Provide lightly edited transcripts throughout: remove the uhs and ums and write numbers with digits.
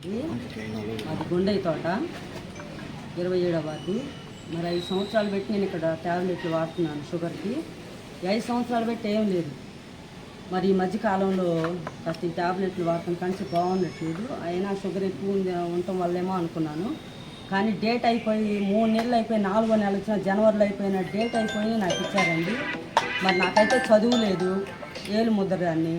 అది గుండె తోట 27వ వార్డు. మరి 5 సంవత్సరాలు పెట్టి నేను ఇక్కడ ట్యాబ్లెట్లు వాడుతున్నాను షుగర్కి. 5 సంవత్సరాలు పెట్టి ఏం లేదు. మరి ఈ మధ్యకాలంలో కాస్త ఈ ట్యాబ్లెట్లు వాడటం కంచి బాగుండట్లేదు. అయినా షుగర్ ఎక్కువ ఉండటం వల్లేమో అనుకున్నాను. కానీ డేట్ అయిపోయి 3 నెలలు అయిపోయి 4వ నెల వచ్చిన జనవరిలో అయిపోయిన డేట్ అయిపోయి నాకు ఇచ్చారండి. మరి నాకైతే చదువు లేదు, ఏలు ముద్రదాన్ని.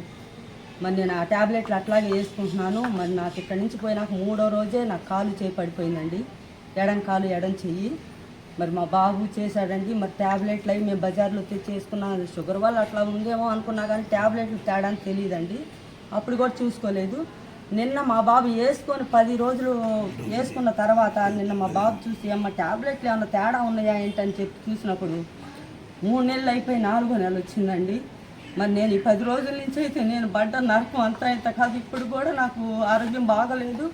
మరి నేను ఆ ట్యాబ్లెట్లు అట్లాగే వేసుకుంటున్నాను. మరి నాకు ఇక్కడి నుంచి పోయినాక 3వ రోజే నాకు కాలు చేయి పడిపోయిందండి. ఎడం కాలు ఎడం చెయ్యి. మరి మా బాబు చేశాడండి. మరి ట్యాబ్లెట్లు అవి మేము బజార్లో తెచ్చి వేసుకున్నాం. షుగర్ వల్ల అట్లా ఉందేమో అనుకున్నా కానీ ట్యాబ్లెట్లు తేడా అని తెలియదండి. అప్పుడు కూడా చూసుకోలేదు. నిన్న మా బాబు వేసుకొని 10 రోజులు వేసుకున్న తర్వాత నిన్న మా బాబు చూసి అమ్మ ట్యాబ్లెట్లు ఏమన్నా తేడా ఉన్నాయా ఏంటని చెప్పి చూసినప్పుడు 3 నెలలు అయిపోయి 4వ నెల వచ్చిందండి. మరి నేను ఈ 10 రోజుల నుంచి అయితే నేను పడ్డ నరకం అంతా ఇంత కాదు. ఇప్పుడు కూడా నాకు ఆరోగ్యం బాగలేదు.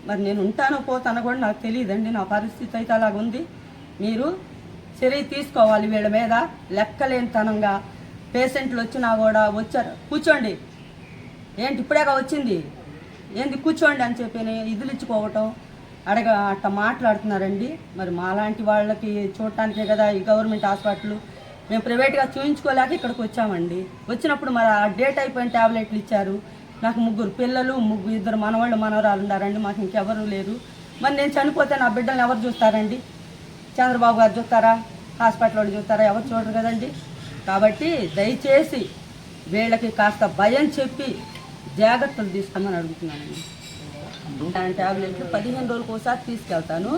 మరి నేను ఉంటానో పోతానో కూడా నాకు తెలియదండి. నా పరిస్థితి అయితే అలాగుంది. మీరు చర్య తీసుకోవాలి వీళ్ళ మీద. లెక్కలేనితనంగా పేషెంట్లు వచ్చినా కూడా వచ్చారు, కూర్చోండి ఏంటి ఇప్పుడేగా వచ్చింది ఏంది కూర్చోండి అని చెప్పి ఇదులు ఇచ్చుకోవటం అట్ట మాట్లాడుతున్నారండి. మరి మాలాంటి వాళ్ళకి చూడటానికే కదా ఈ గవర్నమెంట్ హాస్పిటల్. మేము ప్రైవేట్గా చూయించుకోలేక ఇక్కడికి వచ్చామండి. వచ్చినప్పుడు మరి ఆ డేట్ అయిపోయిన ట్యాబ్లెట్లు ఇచ్చారు. నాకు 3 పిల్లలు, 2 మనవాళ్ళు మనవరాలు ఉన్నారండి. మాకు ఇంకెవరు లేరు. మరి నేను చనిపోతే నా బిడ్డలను ఎవరు చూస్తారండి? చంద్రబాబు గారు చూస్తారా? హాస్పిటల్ వాళ్ళు చూస్తారా? ఎవరు చూడరు కదండి. కాబట్టి దయచేసి వీళ్ళకి కాస్త భయం చెప్పి జాగ్రత్తలు తీసుకోమని అడుగుతున్నానండి. ట్యాబ్లెట్లు 15 రోజులకు ఒకసారి తీసుకెళ్తాను.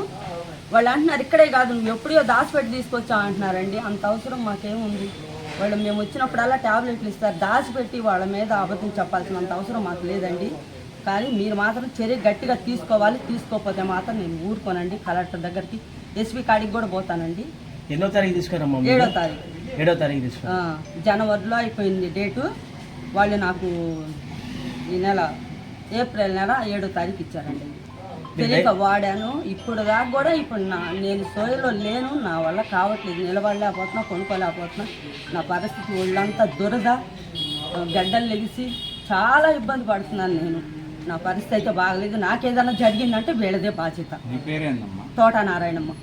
వాళ్ళు అంటున్నారు ఇక్కడే కాదు నువ్వు ఎప్పుడో దాచిపెట్టి తీసుకొచ్చావు అంటున్నారండి. అంత అవసరం మాకేముంది? వాళ్ళు మేము వచ్చినప్పుడల్లా ట్యాబ్లెట్లు ఇస్తారు. దాచిపెట్టి వాళ్ళ మీద అబద్ధం చెప్పాల్సినంత అవసరం మాకు లేదండి. కానీ మీరు మాత్రం చర్య గట్టిగా తీసుకోవాలి. తీసుకోకపోతే మాత్రం నేను ఊరుకోనండి. కలెక్టర్ దగ్గరికి, ఎస్పీ కాడికి కూడా పోతానండి. 7వ తారీఖు తీసుకురమ్మా. 7వ తారీఖు 7వ తారీఖు తీసుకురా. జనవరిలో అయిపోయింది డేటు. వాళ్ళు నాకు ఈ నెల ఏప్రిల్ నెల 7వ తారీఖు ఇచ్చారండి. తెలియక వాడాను. ఇప్పుడు దాకా కూడా ఇప్పుడు నేను సోయలో లేను. నా వల్ల కావట్లేదు. నిలబడలేకపోతున్నా, కొనుక్కోలేకపోతున్నా. నా పరిస్థితి ఒళ్ళంతా దురద, గడ్డలు లెగిసి చాలా ఇబ్బంది పడుతున్నాను నేను. నా పరిస్థితి అయితే బాగలేదు. నాకేదన్నా జరిగిందంటే వీళ్ళదే బాధ్యత. మీ పేరేందమ్మా? తోట నారాయణమ్మ.